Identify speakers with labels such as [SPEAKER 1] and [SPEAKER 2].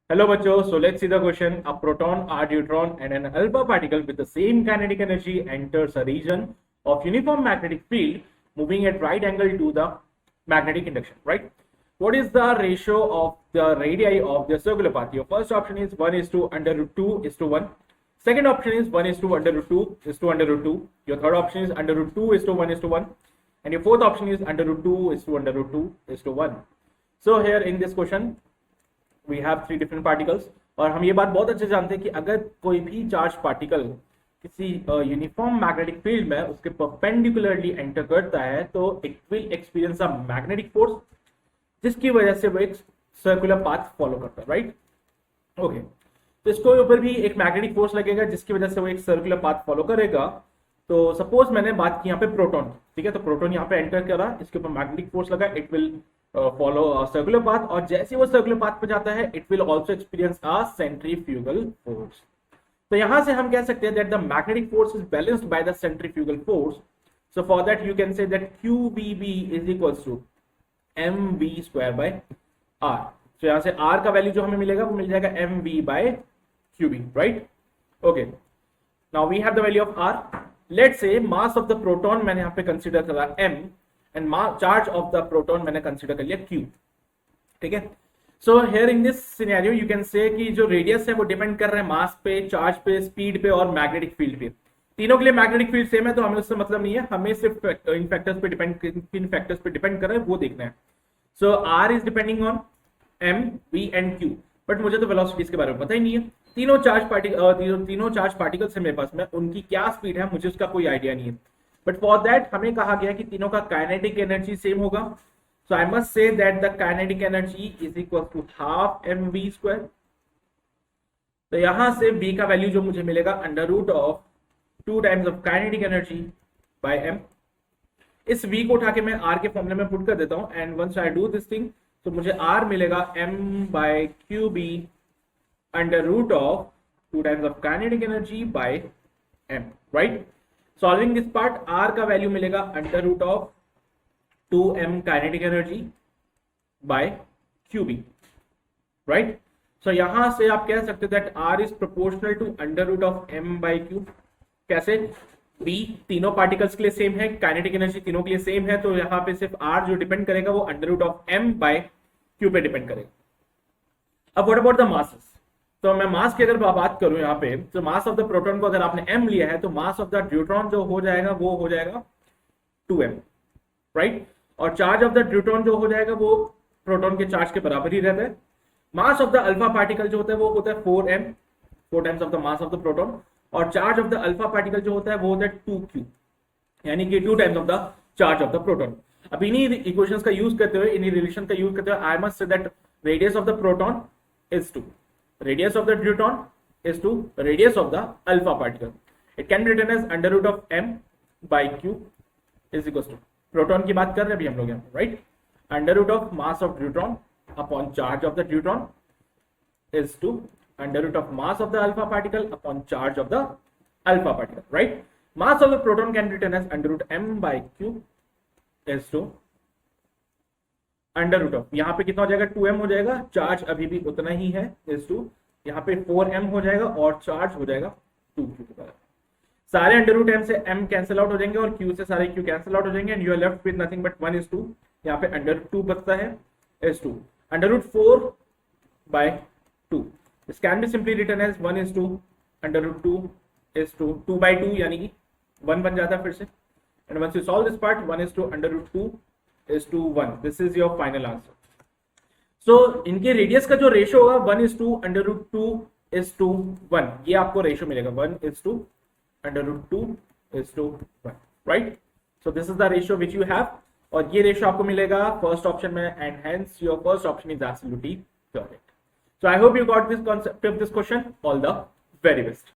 [SPEAKER 1] Hello bachcho, so let's see the question. A proton, a neutron and an alpha particle with the same kinetic energy enters a region of uniform magnetic field moving at right angle to the magnetic induction, right? What is the ratio of the radii of the circular path? Your first option is 1 is to under root 2 is to 1. Second option is 1 is to under root 2 is to under root 2. Your third option is under root 2 is to 1 is to 1. And your fourth option is under root 2 is to under root 2 is to 1. So here in this question, we have three different particles और हम ये बात बहुत अच्छे जानते हैं कि अगर कोई भी चार्ज पार्टिकल किसी यूनिफॉर्म मैग्नेटिक फील्ड में उसके परपेंडिकुलरली एंटर करता है तो it will experience a magnetic force जिसकी वजह से वो एक सर्कुलर पाथ फॉलो करता है, राइट? ओके, तो इसको ऊपर भी एक मैग्नेटिक फोर्स लगेगा जिसकी वजह से वो एक सर्कुलर पाथ फॉलो करेगा। तो सपोज मैंने बात की यहाँ पे प्रोटॉन, ठीक है, तो प्रोटॉन यहाँ पे एंटर करा, इसके ऊपर मैग्नेटिक फोर्स लगा, it will follow circular path और जैसे वो सर्कुलर पाथ पे जाता है it will also experience a centrifugal force. तो यहां से हम कह सकते हैं that the magnetic force is balanced by the centrifugal force. So for that you can say that QBB is equals to mv square by r। तो यहां से r का वैल्यू जो हमें मिलेगा वो मिल जाएगा mv by QB, right? Okay, now we have the value of r। Let's say mass of the proton मैंने यहां पे कंसीडर करा m and charge of the proton मैंने कंसीडर कर लिया q, ठीक है। So here in this scenario you can से कि जो रेडियस है वो डिपेंड कर रहा है मास पे, चार्ज पे, स्पीड पे और मैग्नेटिक फील्ड पे। तीनों के लिए मैग्नेटिक फील्ड सेम है तो हमें उससे मतलब नहीं है, हमें सिर्फ इन फैक्टर्स पे डिपेंड, किन फैक्टर्स पे डिपेंड कर रहा है वो देखना है। सो r is depending on m, v and q, but मुझे तो वेलोसिटीज के बारे में पता ही नहीं है। तीनों चार्ज पार्टिकल्स है मेरे पास में, उनकी क्या स्पीड है मुझे उसका कोई आइडिया नहीं है। बट फॉर दैट हमें कहा गया कि तीनों का काइनेटिक एनर्जी सेम होगा। So I must say that the kinetic energy is equal to half mv square. तो यहां से v का वैल्यू जो मुझे मिलेगा under root of 2 times of kinetic energy by m। इस v को उठा के मैं r के फॉर्मूले में पुट कर देता हूं and once I do this thing तो मुझे r मिलेगा m by QB under root of 2 times of kinetic energy by m, right? Solving this part r का वैल्यू मिलेगा under root of 2m kinetic energy by QB, right? So यहां से आप कह सकते that r is proportional to under root of m by q। कैसे? b तीनों particles के लिए सेम है, काइनेटिक एनर्जी तीनों के लिए सेम है, तो यहां पे सिर्फ r जो डिपेंड करेगा वो under root of m by q पे डिपेंड करेगा। अब व्हाट अबाउट द मासेस? तो मैं मास की अगर बात करूं यहाँ पे, तो मास ऑफ द प्रोटॉन को अगर आपने m लिया है तो मास ऑफ द न्यूट्रॉन जो हो जाएगा वो हो जाएगा 2m, राइट? और चार्ज ऑफ द न्यूट्रॉन जो हो जाएगा वो प्रोटॉन के चार्ज के बराबर ही रहता है। Mass of the alpha particle जो होता है वो होता है 4m, 4 times of the mass of the proton, और charge of the alpha particle जो होता है वो होता है 2q, यानी कि 2 times of the charge of the proton. अब इन्हीं इक्वेशंस का यूज करते हुए, इन्हीं रिलेशन का यूज करते हुए आई must say that radius of the proton is 2, radius of the neutron is to radius of the alpha particle. It can be written as under root of m by q is equals to, proton की बात कर रहे हैं अभी हम लोग यहाँ पे, right? Under root of mass of neutron upon charge of the neutron is to under root of mass of the alpha particle upon charge of the alpha particle, right? Mass of the proton can be written as under root m by q is to under root of, यहाँ पे कितना हो जाएगा 2m हो जाएगा, charge अभी भी उतना ही है इज टू, यहाँ पे 4m हो जाएगा और चार्ज हो जाएगा 2q के बराबर। सारे अंडर रूट m से m कैंसिल आउट हो जाएंगे और q से सारे q कैंसिल आउट हो जाएंगे and you are left with nothing but 1 is to, यहाँ पे अंडर 2 बचता है is to under root 4 by 2। This can be simply written as 1 is to under root 2 is to 2 by 2 यानी कि 1 बन जाता है फिर से, and once you solve this part 1 is to under root 2 is to 1। This is your final answer. So इनके radius का जो रेशियो होगा 1 is to under root 2 is to 1, ये आपको रेशियो मिलेगा 1 is to under root 2 is to 1, right? So this is the ratio which you have, और ये ratio आपको मिलेगा फर्स्ट ऑप्शन में and hence your first option is absolutely correct. So I hope you got this concept of this question. All the very best.